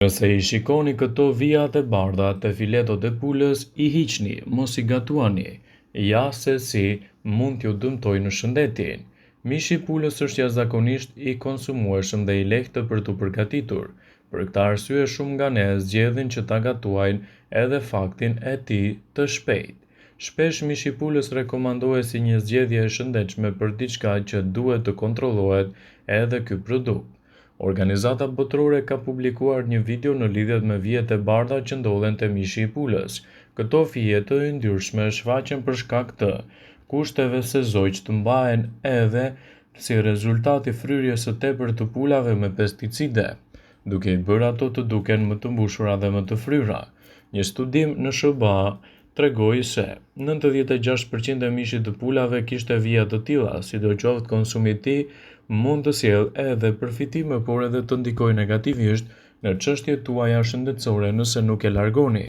Nëse i shikoni këto vijat e bardha të filetot e pulës, i hiqni, mos i gatuani, ja se si mund t'ju dëmtojë në shëndetin. Mishi i pulës është jashtëzakonisht i konsumueshëm dhe i lehtë për t'u përgatitur. Për këtë arsye shumë nga ne zgjedhin që ta gatuajnë edhe faktin e tij të shpejtë. Shpesh mishi i pulës rekomandohet si një zgjedhje e shëndetshme për diçka që duhet të kontrollohet edhe ky produkt. Organizata botërore ka publikuar një video në lidhje me vijet e bardha që ndodhen te mishi i pulës. Këto fije të yndyrshme shfaqen për shkak të kushteve sezoj të mbahen edhe si rezultat i fryrjes së tepërt të pulave me pesticide, duke i bërë ato të duken më të mbushura dhe më të fryra. Një studim në SBA tregoi se 96% e mishit të pulave kishte vija të tilla, sidoqoftë konsumi i tij mund të sjellë edhe përfitime, por edhe të ndikojë negativisht në çështjet tuaja shëndetësore nëse nuk e largoni.